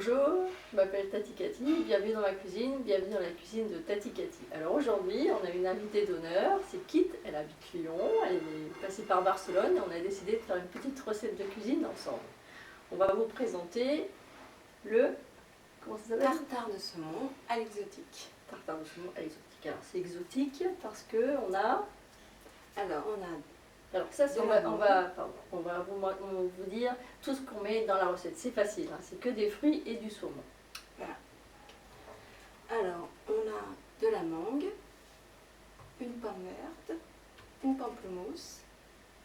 Bonjour, je m'appelle Tati Cathy, bienvenue dans ma cuisine, bienvenue dans la cuisine de Tati Cathy. Alors aujourd'hui, on a une invitée d'honneur, c'est Kit, elle habite Lyon, elle est passée par Barcelone et on a décidé de faire une petite recette de cuisine ensemble. On va vous présenter le... comment ça s'appelle ? Tartare de saumon à l'exotique. Tartare de saumon à l'exotique. Alors c'est exotique parce que on a... Alors on a... Alors ça, on va vous dire tout ce qu'on met dans la recette. C'est facile, hein, c'est que des fruits et du saumon. Voilà. Alors on a de la mangue, une pomme verte, une pamplemousse,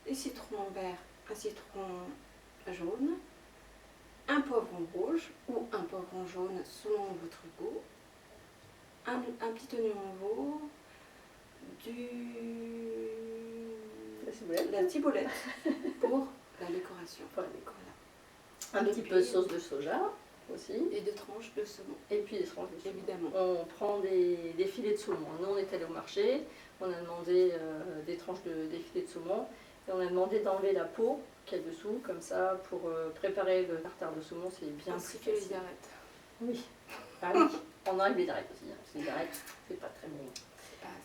des citrons verts, un citron jaune, un poivron rouge ou un poivron jaune selon votre goût, un petit oignon nouveau, la ciboulette pour la décoration. Voilà. Un petit peu de sauce de soja aussi. Et 2 tranches de saumon. Et puis des tranches de saumon. Évidemment. On prend des filets de saumon. Nous, on est allé au marché, on a demandé des filets de saumon et on a demandé d'enlever la peau qu'il y a dessous, comme ça, pour préparer le tartare de saumon, c'est bien ainsi plus que facile. les arêtes. Oui. Ah oui, on enlève les arêtes aussi. Hein. Les arêtes, c'est pas très bon.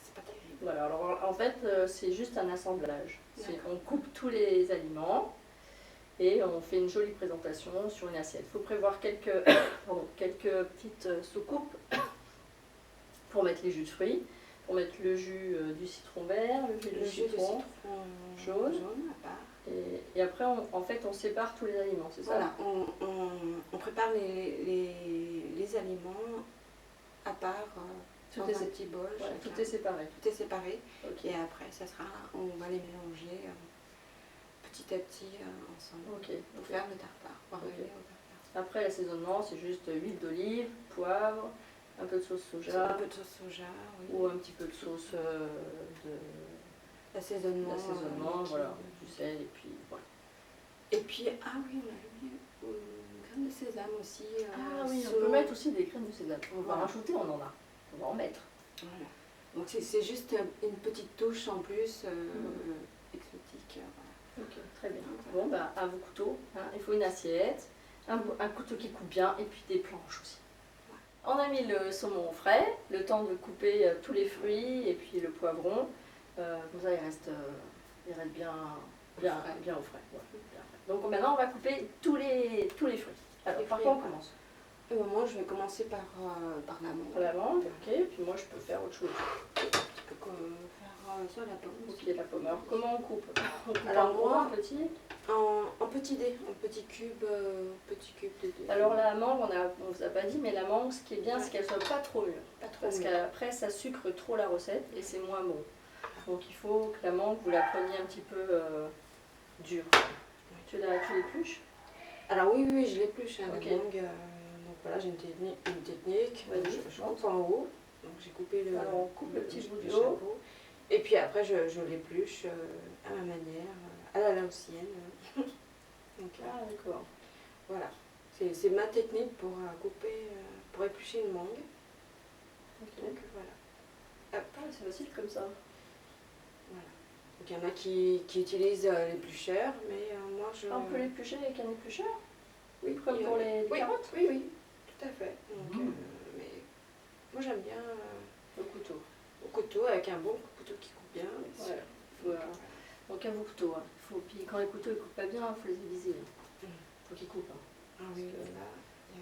C'est pas terrible. Voilà, alors en fait, c'est juste un assemblage. On coupe tous les aliments et on fait une jolie présentation sur une assiette. Il faut prévoir quelques petites soucoupes pour mettre les jus de fruits, pour mettre le jus du citron vert, le jus de citron jaune. À part. Et après, en fait, on sépare tous les aliments, c'est ça? Voilà, on prépare les aliments à part dans un petit bol. Ouais, tout est séparé. Tout est séparé. Okay. Et après, on va les mélanger petit à petit ensemble. Okay. Pour faire le tartare. Okay. Après, l'assaisonnement, c'est juste huile d'olive, poivre, un peu de sauce soja. Un peu de sauce soja, oui. Ou un petit peu de sauce d'assaisonnement, voilà, du sel, et puis voilà. Et puis, ah oui, on a oublié une graine de sésame aussi. Ah oui, on peut mettre aussi des graines de sésame. On va rajouter, on en a. On va en mettre. Voilà. Donc c'est juste une petite touche en plus exotique. Voilà. Ok, très bien. Bon, bah, à vos couteaux, hein, il faut une assiette, un couteau qui coupe bien, et puis des planches aussi. On a mis le saumon au frais, le temps de couper tous les fruits et puis le poivron. Comme ça, il reste bien au frais. Ouais, bien frais. Donc maintenant, on va couper tous les fruits. Alors, par quoi on commence? Moi, je vais commencer par la mangue. La mangue, ok. Puis moi, je peux faire autre chose. Tu peux faire sur la pomme. Ok, la pomme. Alors, comment on coupe? On coupe alors, en gros, en petit? En petit dés, en petit cube de dés. Alors la mangue, on vous a pas dit, mais la mangue, ce qui est bien, c'est qu'elle soit pas trop mûre. Parce qu'après, ça sucre trop la recette et c'est moins bon. Donc il faut que la mangue, vous la preniez un petit peu dure. Tu l'épluches? Alors oui, je l'épluche, hein, okay. La mangue. Donc voilà, j'ai une technique. Je coupe en haut. Donc j'ai coupé le... Alors on coupe le petit bout du haut. Et puis après, je l'épluche à ma manière, à la laotienne. Donc, ah d'accord. Voilà. C'est ma technique pour couper, pour éplucher une mangue. Okay. Donc voilà. Ah, c'est facile comme ça. Voilà. Donc il y en a qui utilisent l'éplucheur, mais moi je... On peut l'éplucher avec un éplucheur? Oui, comme pour les carottes? Oui, tout à fait. Donc, mais moi j'aime bien au couteau. Au couteau, avec un bon couteau qui coupe bien. Ouais. Voilà. Donc à vos couteaux. Hein. Puis quand les couteaux ne coupent pas bien, il faut les aiguiser. Il faut qu'ils coupent. Hein. Ah oui,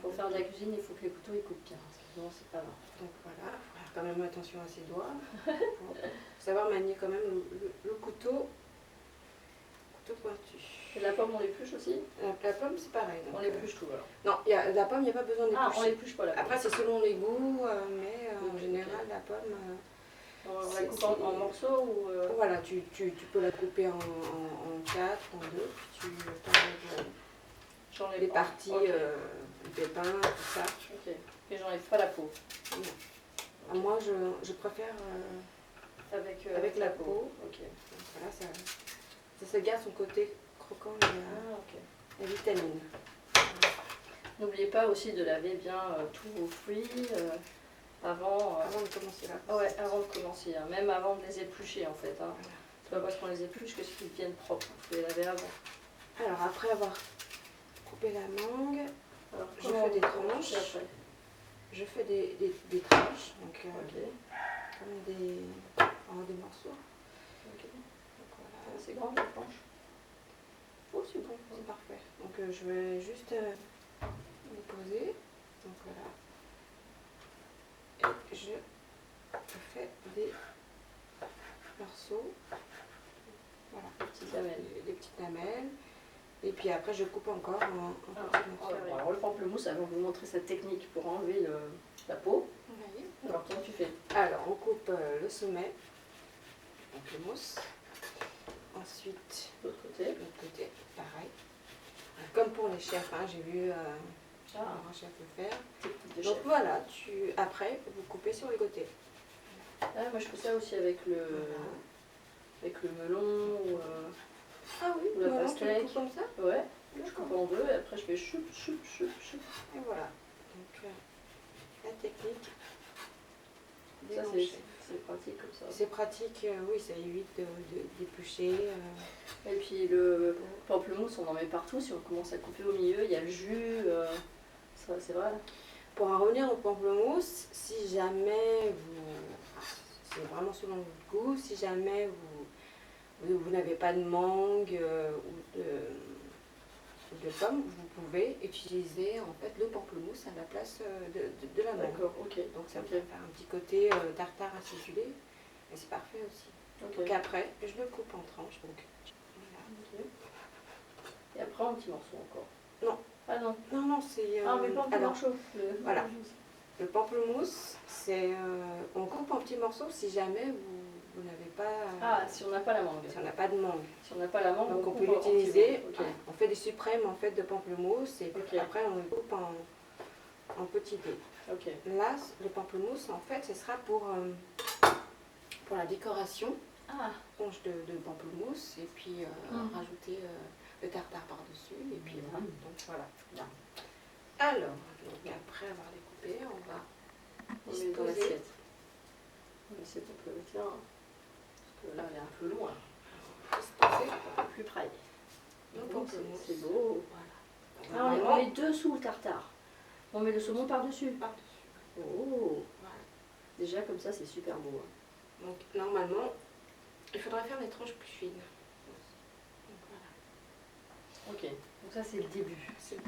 pour faire de la cuisine, il faut que les couteaux ils coupent bien. Sinon, c'est pas bon. Donc voilà, il faut faire quand même attention à ses doigts. Faut savoir manier quand même le couteau pointu. Et la pomme, on l'épluche aussi? La pomme, c'est pareil. On l'épluche tout alors? Non, la pomme, il n'y a pas besoin d'éplucher. Ah, on l'épluche pas la pomme. Après, c'est selon les goûts, mais en général, la pomme... on la coupe en morceaux ou... Voilà, tu peux la couper en 4, en 2, puis tu t'enlèves les parties, les pépins, tout ça. Ok, et j'enlève pas la peau? Non. Okay. Moi, je préfère avec la peau. Ok. Donc, voilà, ça garde son côté croquant et la vitamine. N'oubliez pas aussi de laver bien tous vos fruits avant de commencer là. Ouais, avant de commencer, hein. Même avant de les éplucher en fait. Hein. Voilà. C'est pas parce qu'on les épluche que qu'ils viennent propres, il faut les laver avant. Alors après avoir coupé la mangue, Alors, Je fais des tranches. Et après. Je fais des tranches, donc Ok. comme des morceaux. Ok. Donc voilà. C'est grand la planche. Oh, c'est bon, c'est parfait. Donc je vais juste les poser. Donc voilà. Et je fais des morceaux. Voilà. Petites lamelles. Des petites lamelles. Et puis après, je coupe encore en petits morceaux. Alors le pamplemousse, elle va vous montrer cette technique pour enlever la peau. Oui. Alors comment tu fais? Alors, on coupe le sommet, pamplemousse. Ensuite, L'autre côté. l'autre côté, pareil. Comme pour les chefs, hein, j'ai vu un chef le faire. De Donc chef. voilà, après, vous coupez sur les côtés. Ah, moi je fais ça aussi avec le melon ou Ah oui, ou la maintenant, tu le pastèque. coupes comme ça? Ouais, je D'accord. coupe en deux et après je fais choup, choup, choup, choup. Et voilà. Donc la technique des Ça grands c'est chefs. pratique comme ça. C'est pratique, oui, ça évite d'éplucher. Et puis le pamplemousse, on en met partout. Si on commence à couper au milieu, il y a le jus. Ça, c'est vrai. Pour en revenir au pamplemousse, si jamais c'est vraiment selon votre goût, si jamais vous n'avez pas de mangue ou de pomme, vous pouvez utiliser en fait le pamplemousse à la place de la mangue. D'accord, ok. Donc ça Ok. peut faire un petit côté tartare acidulé, et c'est parfait aussi. Ok. Donc après, je le coupe en tranches. Donc, voilà. Ok. Et après un petit morceau encore. Non. Ah non. Non, c'est... Ah mais pas un petit alors, morceau. voilà. Le pamplemousse, c'est on coupe en petits morceaux si jamais vous n'avez pas... Ah, si on n'a pas la mangue. si on n'a pas de mangue. Si on n'a pas la mangue, Donc on coupe peut en l'utiliser, petits morceaux. on fait des suprêmes en fait de pamplemousse et puis Ok. après on le coupe en petits dés. Ok. Là, le pamplemousse en fait ce sera pour la décoration, Ah. onge de pamplemousse et puis rajouter le tartare par-dessus et puis voilà. Donc voilà. Bien. Alors, donc après avoir découpé, on va On met dans l'assiette. L'assiette, on peut le mettre là. Parce que là, elle est un peu loin. disposer Un peu plus près. nos Donc, pamplemousses. c'est beau. Voilà. Ah, on Normalement, met dessous le tartare. On met le saumon par-dessus. par-dessus. Oh. Voilà. Déjà, comme ça, c'est super beau. Hein. Donc normalement, il faudrait faire des tranches plus fines. Donc voilà. Ok. Donc ça, c'est le début. C'est le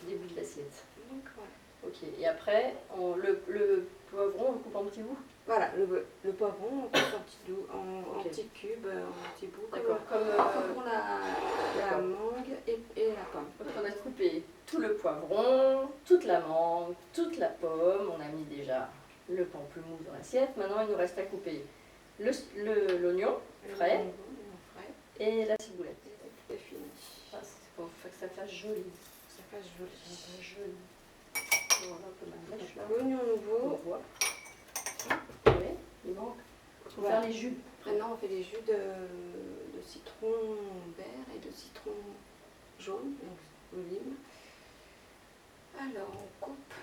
Début de l'assiette. Donc voilà. Ok. Et après, le poivron, on le coupe en petits bouts. Voilà, le poivron, on coupe en Ok. petits cubes, en petits bouts, D'accord. comme pour la mangue et la pomme. Donc on a coupé tout le poivron, toute la mangue, toute la pomme. On a mis déjà le pamplemousse dans l'assiette. Maintenant, il nous reste à couper l'oignon frais L'oignon frais. et la ciboulette. C'est fini. Ah, faut que ça fasse joli. Ça fasse joli. Ça fasse joli. Voilà, un peu ma mèche là. L'oignon On nouveau. voit. Oui, il manque. Il faut Voilà. faire les jus. Maintenant, on fait des jus de citron vert et de citron jaune, donc le lime. Alors, on coupe.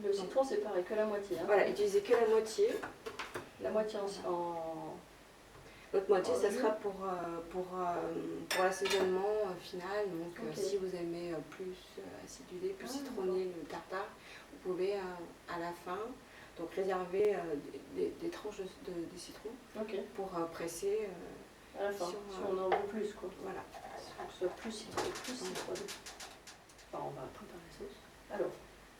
Le citron, c'est pareil, que la moitié. Hein. Voilà, utilisez que la moitié. La moitié en L'autre moitié, En ça jus. sera pour l'assaisonnement final. Donc, Ok. si vous aimez plus acidulé, plus Ah, citronné le tartare, vous pouvez à la fin donc réserver des tranches de citron Ok. pour presser. À la fin, Sur, si on en veut plus, quoi. Voilà. Faut que ce soit plus citronné, plus citronné. Enfin, on va préparer la sauce. Alors,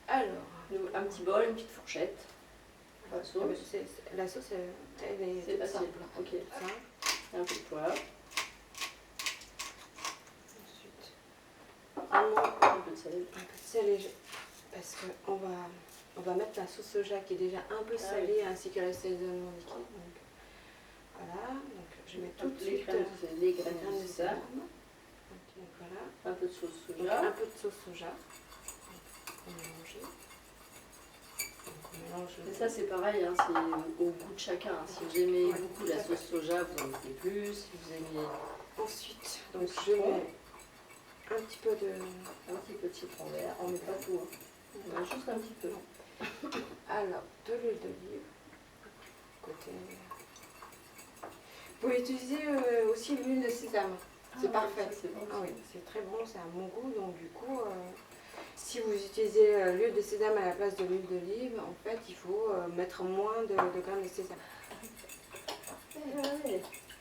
Alors, un petit bol, une petite fourchette. La sauce. la sauce, elle est C'est toute facile. simple. Ok. Simple. Un peu de poivre, Ensuite, vraiment un peu de sel. un peu de sel léger parce qu'on va mettre la sauce soja qui est déjà un peu Ah salée ainsi que l'assaisonnement liquide. Donc, voilà, donc je mets tout de les suite graines les de graines de sésame. sésame. Donc voilà, Un peu de sauce donc, soja. un peu de sauce soja. On mélange. Donc on mélange. Et ça, c'est pareil, hein, c'est au goût de chacun. Si vous aimez beaucoup la sauce soja, vous en mettez plus. Si vous aimez Ensuite, le donc je citron, mets un petit peu de. un petit peu de citron vert, on met pas tout. Hein. On met juste un petit peu. Alors, de l'huile d'olive. Côté. Vous pouvez utiliser aussi l'huile de sésame. C'est Ah, parfait. ça, c'est bon. Ah oui, c'est très bon, c'est à mon goût, donc du coup, Si vous utilisez l'huile de sésame à la place de l'huile d'olive, en fait, il faut mettre moins de graines de sésame. Ouais.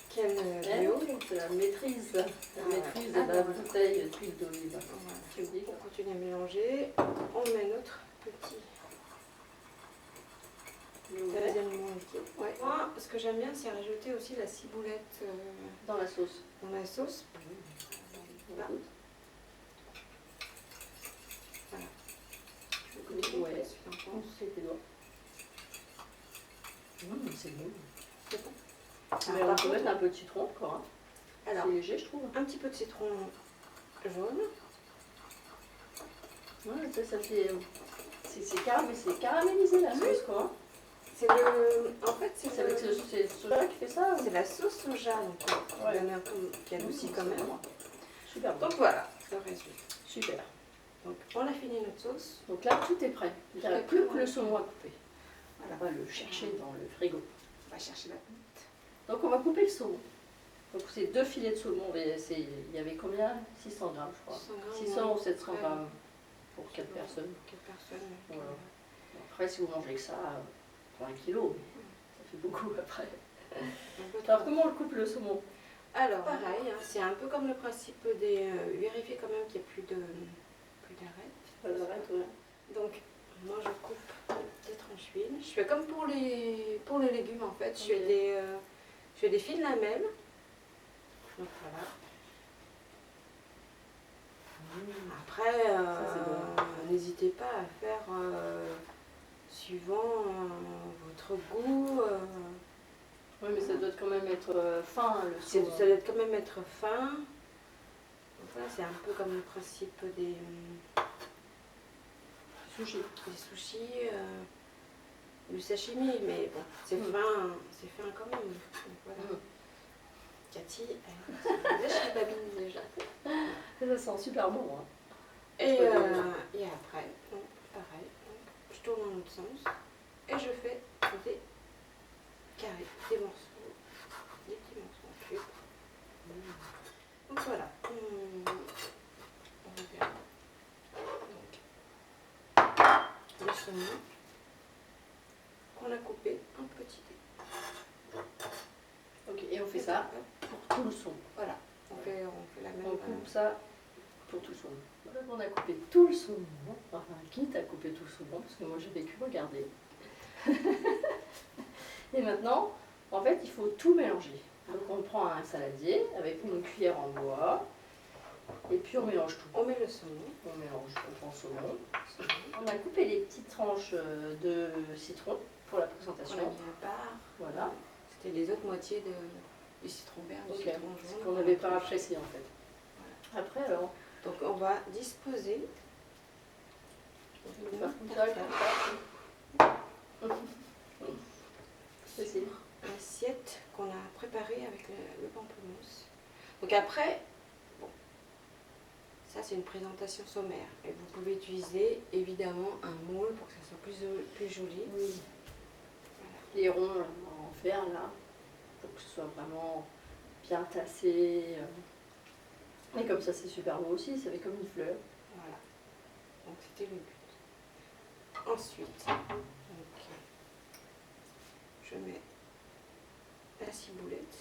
Quelle Eh bio. oui, c'est la maîtrise de la bouteille d'huile d'olive. Voilà. Tu me dis On continue à mélanger. On met notre petit assaisonnement liquide. Ouais. Moi, ce que j'aime bien, c'est rajouter aussi la ciboulette dans la sauce. dans la sauce. Voilà. Ouais, on on se fait tes doigts. C'est bon. C'est bon. Mais on peut mettre un peu de citron encore. Hein. Alors, c'est léger, je trouve. un petit peu de citron jaune. Ouais, ça fait. C'est caramélisé la sauce, quoi. Hein. C'est le. En fait, c'est avec ce soja qui fait ça. C'est la sauce soja, donc Ouais. un peu qui adoucit quand même. Super bon. Donc voilà, le résultat. Super. Donc on a fini notre sauce. Donc là, tout est prêt. Il n'y a plus que le saumon à couper. Voilà. On va le chercher dans le frigo. On va chercher la pâte. Donc on va couper le saumon. Donc c'est 2 filets de saumon. Il y avait combien? 600 grammes, je crois. 600 ou 700 grammes pour 4 personnes. 4 personnes. Voilà. Bon, après, si vous mangez que ça, pour 1 kilo, ça fait beaucoup après. Alors comment on le coupe le saumon? Alors pareil, hein, c'est un peu comme le principe des... vérifier quand même qu'il n'y ait plus d'arêtes. Ouais. Donc moi je coupe des tranches fines. Je fais comme pour les légumes en fait. Je fais des fines lamelles. Donc voilà. Après, n'hésitez pas à faire suivant votre goût. Oui, mais ça doit quand même être fin, le saumon. Ça doit quand même être fin. Donc voilà, c'est un peu comme le principe des sushis. Des sushis, du sashimi, mais bon, c'est fin quand même. Donc voilà. Cathy, elle je babine déjà. Ça sent super bon. Hein. Et après, donc, pareil, donc, je tourne dans l'autre sens et je fais des carrés, des morceaux, des petits morceaux en cubes. Donc voilà, on regarde. Donc, le saumon qu'on a coupé en petits dés. Ok, et on fait ça pour tout le saumon. Voilà, on fait la même. On coupe ça pour tout le saumon. Voilà, on a coupé tout le saumon. Enfin, quitte à couper tout le saumon, parce que moi j'ai vécu regarder. Et maintenant, en fait, il faut tout mélanger. Donc on prend un saladier avec une cuillère en bois. Et puis on mélange tout. On met le saumon. On prend le saumon. On a coupé les petites tranches de citron pour la présentation. On a mis à part. Voilà. C'était les autres moitiés du citron vert, du citron jaune. Ce qu'on n'avait pas apprécié en fait. Voilà. Après alors. Donc on va disposer. On va faire comme ça. C'est l'assiette qu'on a préparée avec le pamplemousse. Donc après, bon, ça c'est une présentation sommaire. Et vous pouvez utiliser évidemment un moule pour que ça soit plus joli. Oui. Voilà. Les ronds en fer là, pour que ce soit vraiment bien tassé. Et comme ça c'est super beau aussi, ça fait comme une fleur. Voilà. Donc c'était le but. Ensuite, donc, je mets la ciboulette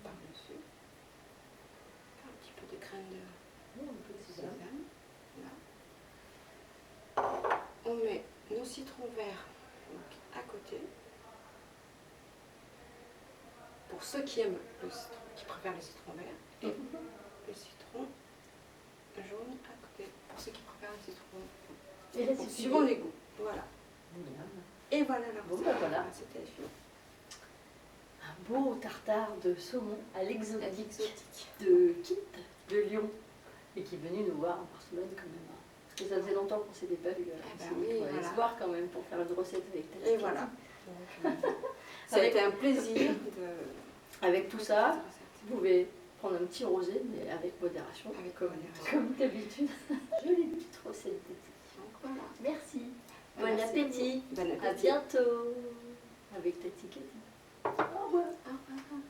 par-dessus, un petit peu de graines de sésame. Là. On met nos citrons verts donc, à côté. Pour ceux qui aiment qui préfèrent le citron vert, et le citron jaune à côté. Pour ceux qui préfèrent le citron jaune. Suivant les goûts. Voilà. Et voilà la recette. Bon, ben voilà. C'était fini. Un beau tartare de saumon à l'exotique de Kit, de Lyon, et qui est venu nous voir en Barcelone quand même. Parce que ça faisait longtemps qu'on ne s'était pas vu. On va se voir quand même pour faire une recette avec ta. Et voilà. Ça a été un plaisir avec tout ça. Vous pouvez prendre un petit rosé, mais avec modération. Comme d'habitude. Jolie petite recette d'été. Voilà. Merci. Bon appétit. Bon appétit. À bientôt. Avec Tati Cathy. Au revoir. Au revoir.